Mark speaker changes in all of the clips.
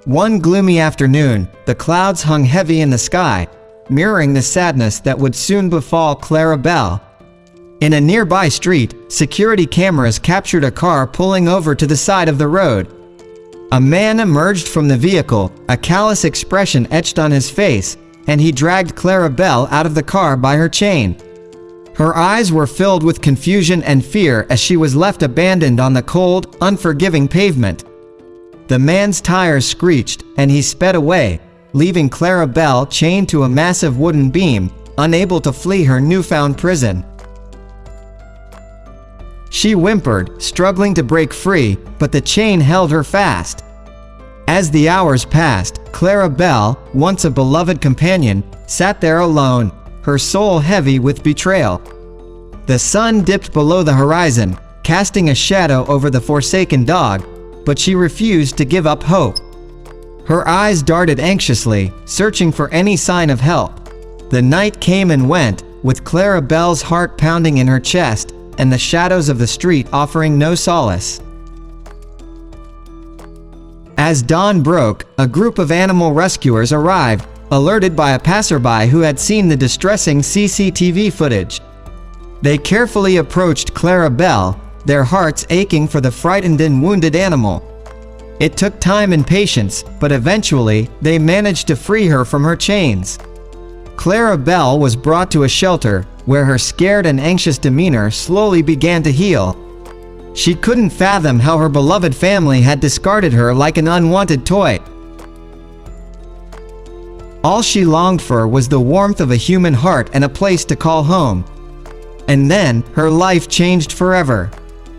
Speaker 1: One gloomy afternoon, the clouds hung heavy in the sky, mirroring the sadness that would soon befall Clara-Belle. In a nearby street, security cameras captured a car pulling over to the side of the road. A man emerged from the vehicle, a callous expression etched on his face, and he dragged Clara-Belle out of the car by her chain. Her eyes were filled with confusion and fear as she was left abandoned on the cold, unforgiving pavement. The man's tires screeched, and he sped away, leaving Clara-Belle chained to a massive wooden beam, unable to flee her newfound prison. She whimpered, struggling to break free, but the chain held her fast. As the hours passed, Clara-Belle, once a beloved companion, sat there alone, her soul heavy with betrayal. The sun dipped below the horizon, casting a shadow over the forsaken dog, but she refused to give up hope. Her eyes darted anxiously, searching for any sign of help. The night came and went, with Clara-Belle's heart pounding in her chest, and the shadows of the street offering no solace. As dawn broke, a group of animal rescuers arrived, alerted by a passerby who had seen the distressing CCTV footage. They carefully approached Clara-Belle, their hearts aching for the frightened and wounded animal. It took time and patience, but eventually, they managed to free her from her chains. Clara-Belle was brought to a shelter, where her scared and anxious demeanor slowly began to heal. She couldn't fathom how her beloved family had discarded her like an unwanted toy. All she longed for was the warmth of a human heart and a place to call home. And then, her life changed forever.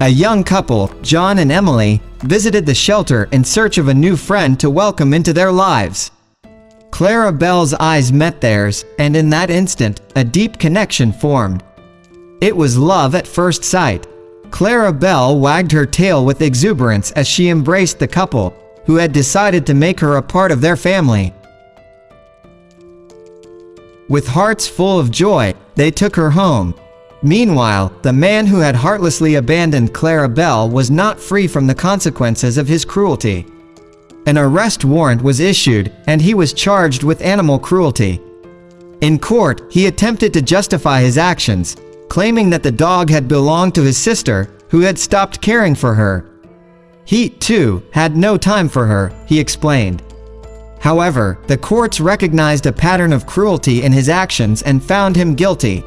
Speaker 1: A young couple, John and Emily, visited the shelter in search of a new friend to welcome into their lives. Clara-Belle's eyes met theirs, and in that instant, a deep connection formed. It was love at first sight. Clara-Belle wagged her tail with exuberance as she embraced the couple, who had decided to make her a part of their family. With hearts full of joy, they took her home. Meanwhile, the man who had heartlessly abandoned Clara-Belle was not free from the consequences of his cruelty. An arrest warrant was issued, and he was charged with animal cruelty. In court, he attempted to justify his actions, claiming that the dog had belonged to his sister, who had stopped caring for her. He, too, had no time for her, he explained. However, the courts recognized a pattern of cruelty in his actions and found him guilty.